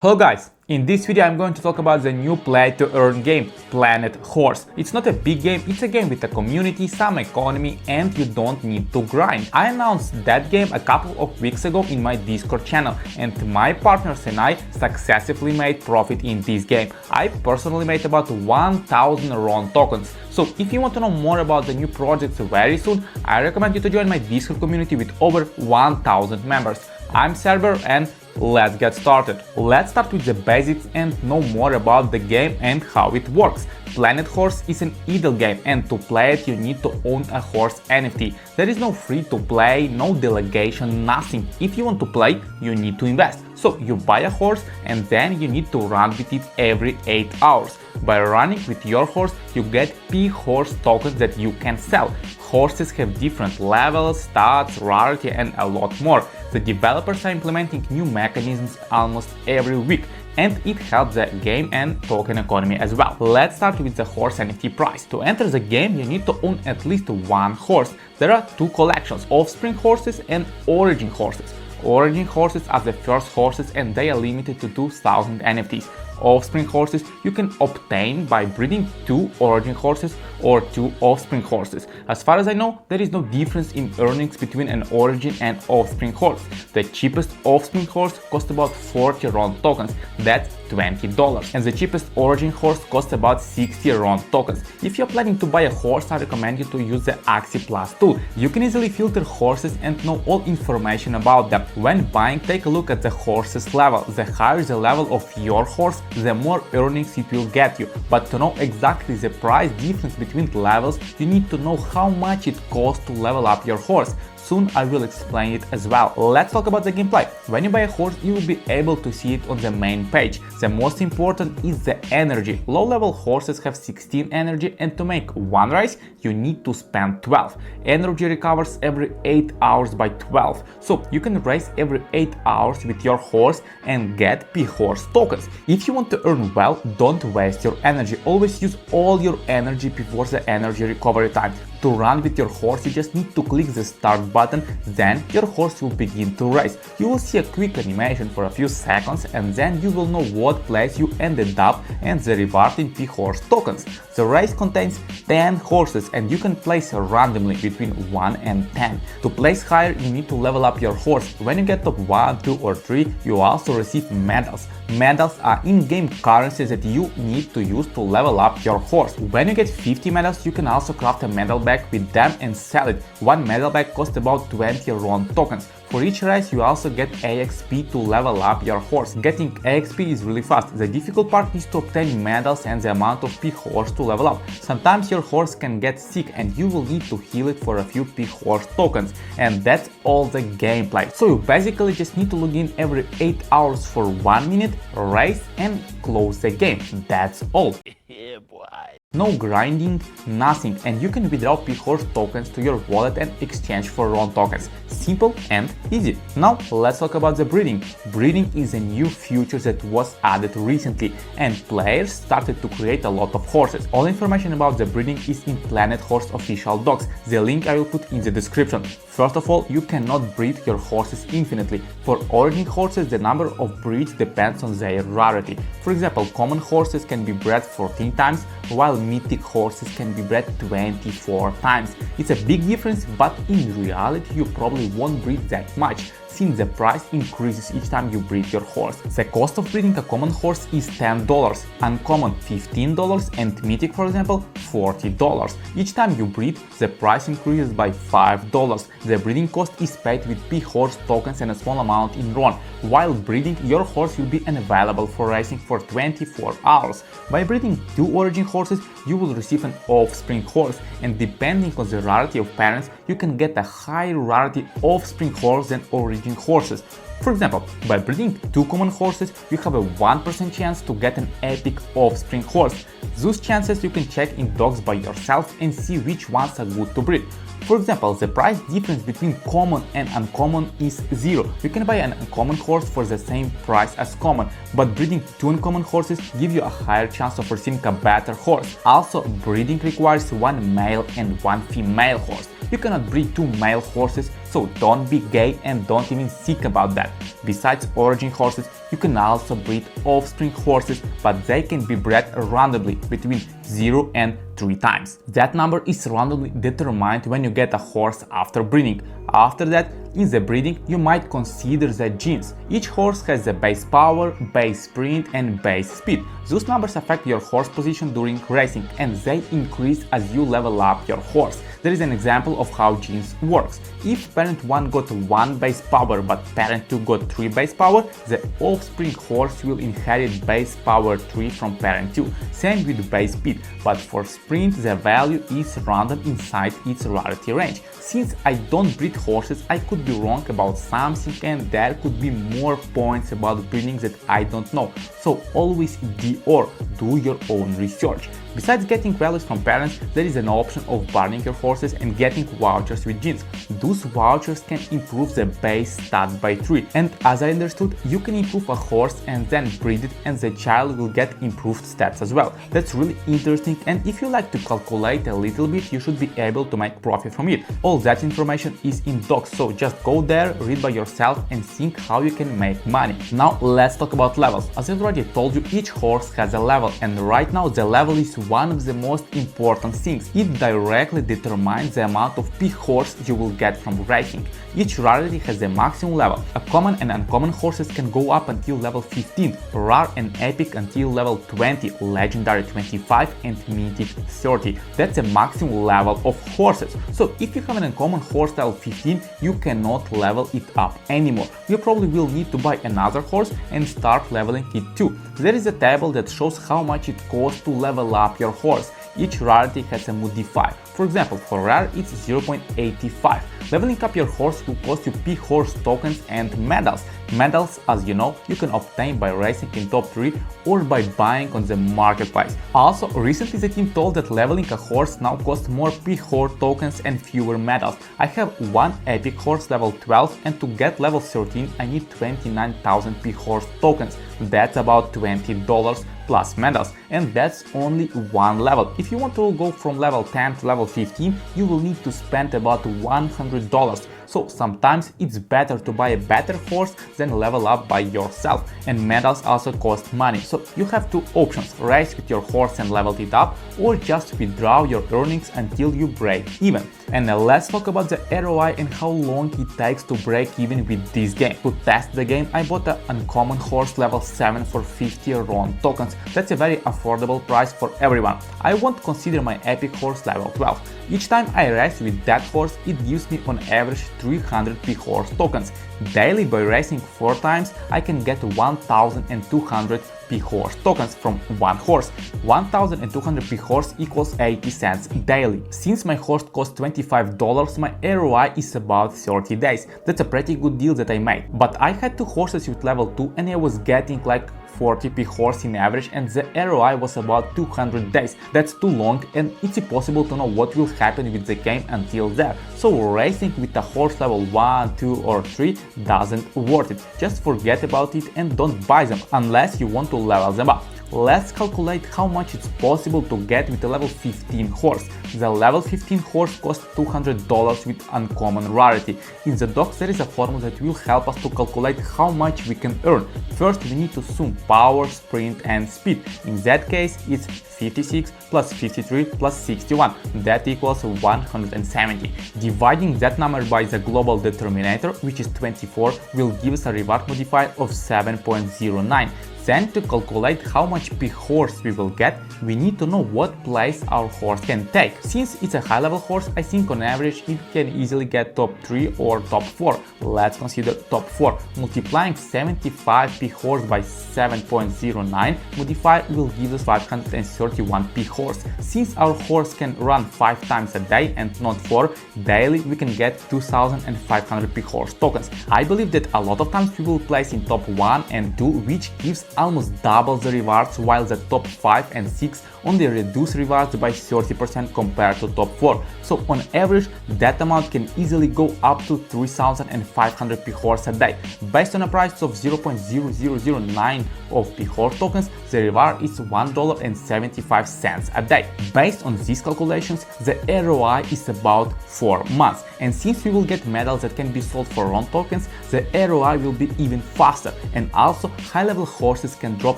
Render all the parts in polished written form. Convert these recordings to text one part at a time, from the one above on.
Hello guys, in this video I'm going to talk about the new play-to-earn game, Planet Horse. It's not a big game, it's a game with a community, some economy, and you don't need to grind. I announced that game a couple of weeks ago in my Discord channel, and my partners and I successfully made profit in this game. I personally made about 1000 RON tokens. So if you want to know more about the new projects very soon, I recommend you to join my Discord community with over 1000 members. I'm Cerber and let's get started. Let's start with the basics and know more about the game and how it works. Planet Horse is an idle game, and to play it you need to own a horse NFT. There is no free to play, no delegation, nothing. If you want to play, you need to invest. So you buy a horse and then you need to run with it every 8 hours. By running with your horse, you get PHORSE tokens that you can sell. Horses have different levels, stats, rarity, and a lot more. The developers are implementing new mechanisms almost every week, and it helps the game and token economy as well. Let's start with the horse NFT price. To enter the game, you need to own at least one horse. There are two collections, offspring horses and origin horses. Origin horses are the first horses and they are limited to 2000 NFTs. Offspring horses you can obtain by breeding 2 origin horses or 2 offspring horses. As far as I know, there is no difference in earnings between an origin and offspring horse. The cheapest offspring horse costs about 40 RON tokens, that's $20, and the cheapest origin horse costs about 60 RON tokens. If you're planning to buy a horse, I recommend you to use the Axi Plus tool. You can easily filter horses and know all information about them. When buying, take a look at the horse's level. The higher the level of your horse, the more earnings it will get you. But to know exactly the price difference between levels, you need to know how much it costs to level up your horse. Soon I will explain it as well. Let's talk about the gameplay. When you buy a horse, you will be able to see it on the main page. The most important is the energy. Low-level horses have 16 energy, and to make one race, you need to spend 12. Energy recovers every 8 hours by 12. So you can race every 8 hours with your horse and get PHORSE tokens. If you want to earn well, don't waste your energy. Always use all your energy before the energy recovery time. To run with your horse, you just need to click the start button, then your horse will begin to race. You will see a quick animation for a few seconds, and then you will know what place you ended up and the reward in PHORSE tokens. The race contains 10 horses and you can place randomly between 1 and 10. To place higher, you need to level up your horse. When you get top 1, 2 or 3, you also receive medals. Medals are in-game currencies that you need to use to level up your horse. When you get 50 medals, you can also craft a medal bag with them and sell it. One medal bag costs about 20 RON tokens. For each race, you also get AXP to level up your horse. Getting AXP is really fast. The difficult part is to obtain medals and the amount of PHORSE to level up. Sometimes your horse can get sick and you will need to heal it for a few PHORSE tokens. And that's all the gameplay. So you basically just need to log in every 8 hours for 1 minute, race and close the game. That's all. Yeah, boy. No grinding, nothing, and you can withdraw PHORSE tokens to your wallet and exchange for RON tokens. Simple and easy. Now let's talk about the breeding. Breeding is a new feature that was added recently, and players started to create a lot of horses. All information about the breeding is in Planet Horse official docs. The link I will put in the description. First of all, you cannot breed your horses infinitely. For origin horses, the number of breeds depends on their rarity. For example, common horses can be bred 14 times, while mythic horses can be bred 24 times. It's a big difference, but in reality you probably won't breed that much, since the price increases each time you breed your horse. The cost of breeding a common horse is $10, uncommon $15, and mythic, for example, $40. Each time you breed, the price increases by $5. The breeding cost is paid with PHORSE tokens and a small amount in RON. While breeding, your horse will be unavailable for racing for 24 hours. By breeding 2 origin horses, you will receive an offspring horse, and depending on the rarity of parents, you can get a higher rarity offspring horse than origin horses. For example, by breeding 2 common horses, you have a 1% chance to get an epic offspring horse. Those chances you can check in docs by yourself and see which ones are good to breed. For example, the price difference between common and uncommon is 0. You can buy an uncommon horse for the same price as common, but breeding 2 uncommon horses give you a higher chance of receiving a better horse. Also, breeding requires 1 male and 1 female horse. You cannot breed 2 male horses so don't be gay and don't even think about that. Besides origin horses, you can also breed offspring horses, but they can be bred randomly between 0 and 3 times. That number is randomly determined when you get a horse after breeding. After that, in the breeding, you might consider the genes. Each horse has the base power, base sprint and base speed. Those numbers affect your horse position during racing and they increase as you level up your horse. There is an example of how genes works. If parent 1 got 1 base power but parent 2 got 3 base power, the offspring horse will inherit base power 3 from parent 2. Same with base speed, but for sprint the value is random inside its rarity range. Since I don't breed horses, I could be wrong about something and there could be more points about breeding that I don't know. So always do your own research. Besides getting values from parents, there is an option of burning your horses and getting vouchers with genes. Those vouchers can improve the base stat by 3, and as I understood, you can improve a horse and then breed it and the child will get improved stats as well. That's really interesting, and if you like to calculate a little bit, you should be able to make profit from it. All that information is in docs, so just go there, read by yourself and think how you can make money. Now let's talk about levels. As I already told you, each horse has a level, and right now the level is one of the most important things. It directly determines the amount of PHORSE you will get from racing. Each rarity has a maximum level. A common and uncommon horses can go up until level 15, rare and epic until level 20, legendary 25 and mythic 30. That's a maximum level of horses. So if you have an uncommon horse level 15, you cannot level it up anymore. You probably will need to buy another horse and start leveling it too. There is a table that shows how much it costs to level up your horse. Each rarity has a modifier. For example, for rare it's 0.85. Leveling up your horse will cost you PHORSE tokens and medals. Medals, as you know, you can obtain by racing in top 3 or by buying on the marketplace. Also, recently the team told that leveling a horse now costs more PHORSE tokens and fewer medals. I have one epic horse level 12 and to get level 13 I need 29,000 PHORSE tokens. That's about $20 plus medals, and that's only one level. If you want to go from level 10 to level 15, you will need to spend about $100. So sometimes it's better to buy a better horse than level up by yourself, and medals also cost money. So you have two options: race with your horse and level it up, or just withdraw your earnings until you break even. And now let's talk about the ROI and how long it takes to break even with this game. To test the game, I bought an uncommon horse level 7 for 50 RON tokens. That's a very affordable price for everyone. I won't consider my epic horse level 12. Each time I race with that horse, it gives me on average 300 PHORSE tokens. Daily by racing 4 times, I can get 1,200 PHORSE tokens from one horse. 1,200 PHORSE equals 80 cents daily. Since my horse costs $25, my ROI is about 30 days. That's a pretty good deal that I made. But I had 2 horses with level 2 and I was getting like 40 PHORSE in average, and the ROI was about 200 days. That's too long and it's impossible to know what will happen with the game until there. So racing with a horse level 1, 2 or 3 doesn't worth it. Just forget about it and don't buy them unless you want to level them up. Let's calculate how much it's possible to get with a level 15 horse. The level 15 horse costs $200 with uncommon rarity. In the docs there is a formula that will help us to calculate how much we can earn. First we need to sum power, sprint and speed. In that case it's 56 plus 53 plus 61. That equals 170. Dividing that number by the global determinator, which is 24, will give us a reward modifier of 7.09. Then to calculate how much PHORSE we will get, we need to know what place our horse can take. Since it's a high level horse, I think on average it can easily get top 3 or top 4. Let's consider top 4. Multiplying 75 PHORSE by 7.09 modifier will give us 531 PHORSE. Since our horse can run 5 times a day and not 4, daily we can get 2,500 PHORSE tokens. I believe that a lot of times we will place in top 1 and 2, which gives almost double the rewards, while the top 5 and 6 only reduce rewards by 30% compared to top 4. So on average, that amount can easily go up to 3,500 PHORSE a day. Based on a price of 0.0009 of PHORSE tokens, the reward is $1.75 a day. Based on these calculations, the ROI is about 4 months. And since we will get medals that can be sold for RON tokens, the ROI will be even faster. And also, high-level horses can drop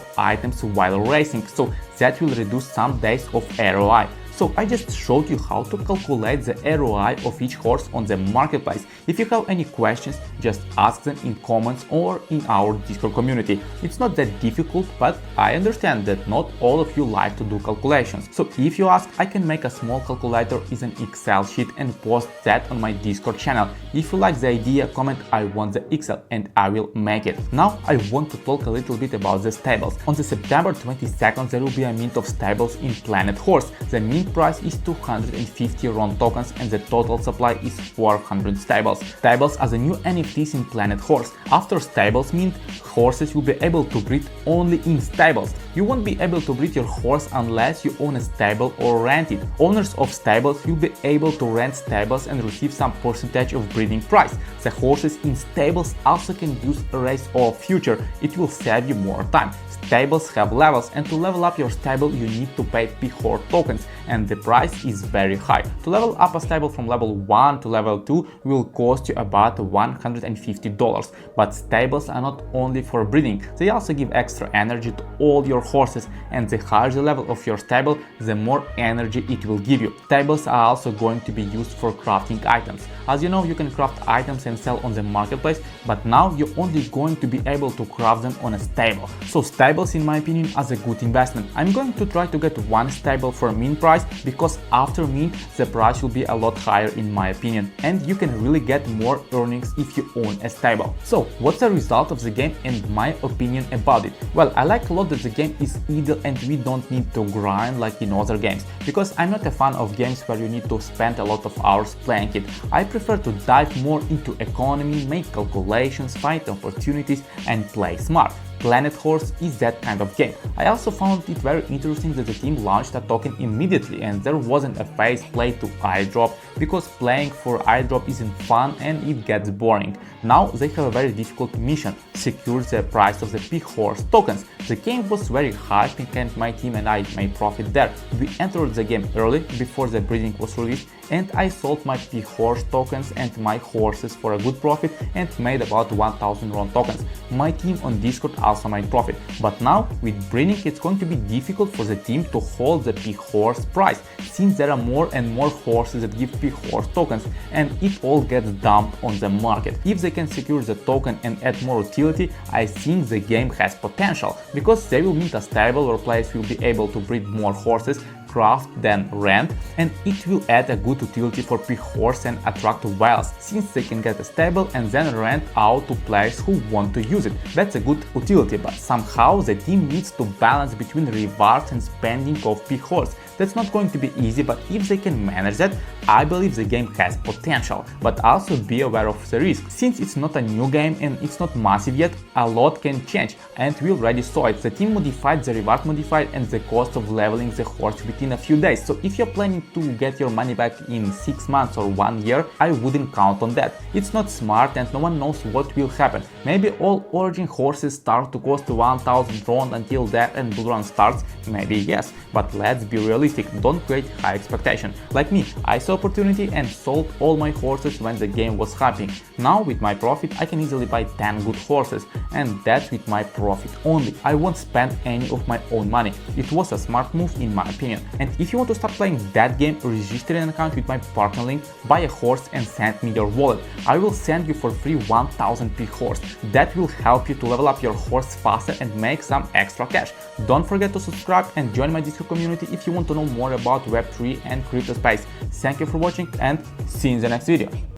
items while racing, so that will reduce some days of ROI. So I just showed you how to calculate the ROI of each horse on the marketplace. If you have any questions, just ask them in comments or in our Discord community. It's not that difficult, but I understand that not all of you like to do calculations. So if you ask, I can make a small calculator in an Excel sheet and post that on my Discord channel. If you like the idea, comment I want the Excel and I will make it. Now I want to talk a little bit about the stables. On the September 22nd there will be a mint of stables in Planet Horse. The mint price is 250 RON tokens and the total supply is 400 stables. Stables are the new NFTs in Planet Horse. After stables mint, horses will be able to breed only in stables. You won't be able to breed your horse unless you own a stable or rent it. Owners of stables will be able to rent stables and receive some percentage of breeding price. The horses in stables also can use a race or future. It will save you more time. Stables have levels, and to level up your stable you need to pay PHORSE tokens, and the price is very high. To level up a stable from level 1 to level 2 will cost you about $150, but stables are not only for breeding, they also give extra energy to all your horses, and the higher the level of your stable, the more energy it will give you. Stables are also going to be used for crafting items. As you know, you can craft items and sell on the marketplace, but now you're only going to be able to craft them on a stable. So stables, in my opinion, are a good investment. I'm going to try to get one stable for mint price, because after mint the price will be a lot higher in my opinion, and you can really get more earnings if you own a stable. So what's the result of the game and my opinion about it? Well, I like a lot that the game is idle and we don't need to grind like in other games, because I'm not a fan of games where you need to spend a lot of hours playing it. I prefer to dive more into economy, make calculations, find opportunities and play smart. Planet Horse is that kind of game. I also found it very interesting that the team launched a token immediately and there wasn't a phase play to airdrop, because playing for airdrop isn't fun and it gets boring. Now they have a very difficult mission: secure the price of the PHORSE tokens. The game was very hyping and my team and I made profit there. We entered the game early, before the breeding was released, and I sold my PHORSE tokens and my horses for a good profit and made about 1000 RON tokens. My team on Discord also made profit, but now with breeding it's going to be difficult for the team to hold the PHORSE price, since there are more and more horses that give PHORSE tokens and it all gets dumped on the market. If they can secure the token and add more utility, I think the game has potential, because they will meet a stable where players will be able to breed more horses, craft, then rent, and it will add a good utility for PHORSE and attract whales, since they can get a stable and then rent out to players who want to use it. That's a good utility, but somehow the team needs to balance between rewards and spending of PHORSE. That's not going to be easy, but if they can manage that, I believe the game has potential. But also be aware of the risk. Since it's not a new game and it's not massive yet, a lot can change, and we already saw it. The team modified the reward modifier and the cost of leveling the horse within a few days. So if you're planning to get your money back in 6 months or 1 year, I wouldn't count on that. It's not smart and no one knows what will happen. Maybe all origin horses start to cost 1000 RON until that and bull run starts, maybe yes, but let's be realistic, don't create high expectation. Like me, I saw opportunity and sold all my horses when the game was hyping. Now with my profit I can easily buy 10 good horses, and that's with my profit only. I won't spend any of my own money. It was a smart move in my opinion. And if you want to start playing that game, register an account with my partner link, buy a horse and send me your wallet. I will send you for free 1000 PHORSE. That will help you to level up your horse faster and make some extra cash. Don't forget to subscribe and join my Discord community if you want to know more about Web3 and crypto space. Thank you for watching and see you in the next video.